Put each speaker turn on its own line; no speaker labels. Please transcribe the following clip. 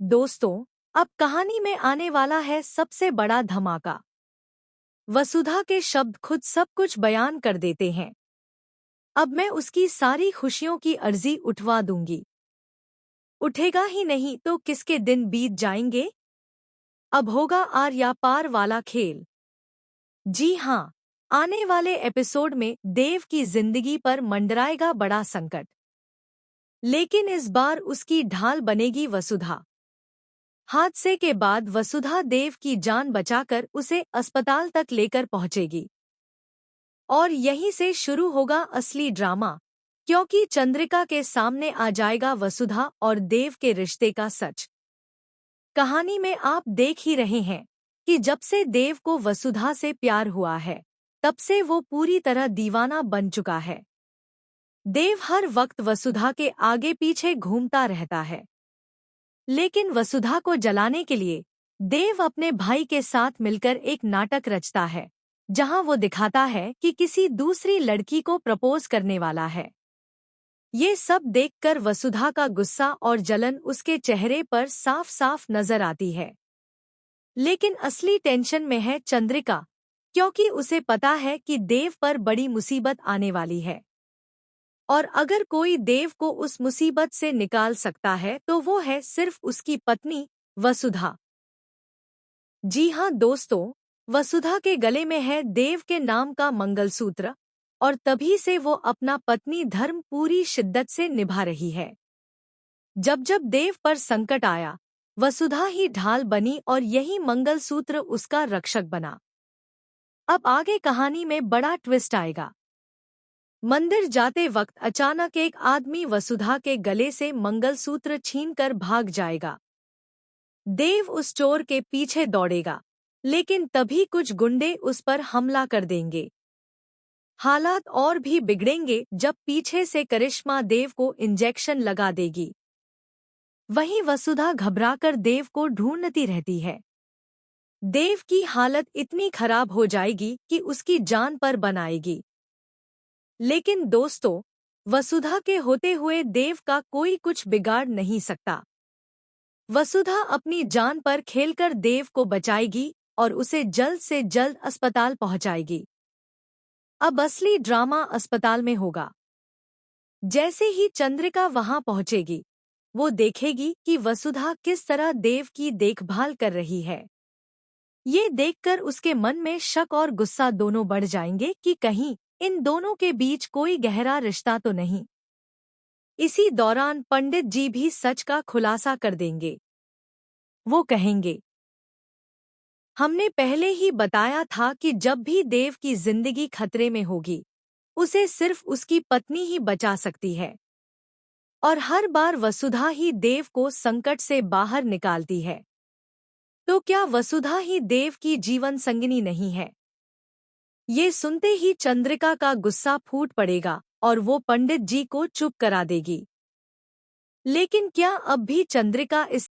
दोस्तों, अब कहानी में आने वाला है सबसे बड़ा धमाका। वसुधा के शब्द खुद सब कुछ बयान कर देते हैं। अब मैं उसकी सारी खुशियों की अर्जी उठवा दूंगी। उठेगा ही नहीं तो किसके दिन बीत जाएंगे। अब होगा आर या पार वाला खेल। जी हाँ, आने वाले एपिसोड में देव की जिंदगी पर मंडराएगा बड़ा संकट। लेकिन इस बार उसकी ढाल बनेगी वसुधा। हादसे के बाद वसुधा देव की जान बचाकर उसे अस्पताल तक लेकर पहुंचेगी। और यहीं से शुरू होगा असली ड्रामा, क्योंकि चंद्रिका के सामने आ जाएगा वसुधा और देव के रिश्ते का सच। कहानी में आप देख ही रहे हैं कि जब से देव को वसुधा से प्यार हुआ है, तब से वो पूरी तरह दीवाना बन चुका है। देव हर वक्त वसुधा के आगे पीछे घूमता रहता है। लेकिन वसुधा को जलाने के लिए देव अपने भाई के साथ मिलकर एक नाटक रचता है, जहां वो दिखाता है कि किसी दूसरी लड़की को प्रपोज करने वाला है। ये सब देखकर वसुधा का गुस्सा और जलन उसके चेहरे पर साफ साफ नजर आती है। लेकिन असली टेंशन में है चंद्रिका, क्योंकि उसे पता है कि देव पर बड़ी मुसीबत आने वाली है। और अगर कोई देव को उस मुसीबत से निकाल सकता है तो वो है सिर्फ उसकी पत्नी वसुधा। जी हाँ दोस्तों, वसुधा के गले में है देव के नाम का मंगलसूत्र, और तभी से वो अपना पत्नी धर्म पूरी शिद्दत से निभा रही है। जब जब देव पर संकट आया, वसुधा ही ढाल बनी और यही मंगलसूत्र उसका रक्षक बना। अब आगे कहानी में बड़ा ट्विस्ट आएगा। मंदिर जाते वक्त अचानक एक आदमी वसुधा के गले से मंगलसूत्र छीनकर भाग जाएगा। देव उस चोर के पीछे दौड़ेगा, लेकिन तभी कुछ गुंडे उस पर हमला कर देंगे। हालात और भी बिगड़ेंगे जब पीछे से करिश्मा देव को इंजेक्शन लगा देगी। वहीं वसुधा घबराकर देव को ढूंढती रहती है। देव की हालत इतनी खराब हो जाएगी कि उसकी जान पर बन आएगी। लेकिन दोस्तों, वसुधा के होते हुए देव का कोई कुछ बिगाड़ नहीं सकता। वसुधा अपनी जान पर खेलकर देव को बचाएगी और उसे जल्द से जल्द अस्पताल पहुंचाएगी। अब असली ड्रामा अस्पताल में होगा। जैसे ही चंद्रिका वहां पहुंचेगी, वो देखेगी कि वसुधा किस तरह देव की देखभाल कर रही है। ये देखकर उसके मन में शक और गुस्सा दोनों बढ़ जाएंगे कि कहीं इन दोनों के बीच कोई गहरा रिश्ता तो नहीं। इसी दौरान पंडित जी भी सच का खुलासा कर देंगे। वो कहेंगे, हमने पहले ही बताया था कि जब भी देव की जिंदगी खतरे में होगी, उसे सिर्फ उसकी पत्नी ही बचा सकती है। और हर बार वसुधा ही देव को संकट से बाहर निकालती है। तो क्या वसुधा ही देव की जीवन संगिनी नहीं है? ये सुनते ही चंद्रिका का गुस्सा फूट पड़ेगा और वो पंडित जी को चुप करा देगी। लेकिन क्या अब भी चंद्रिका इस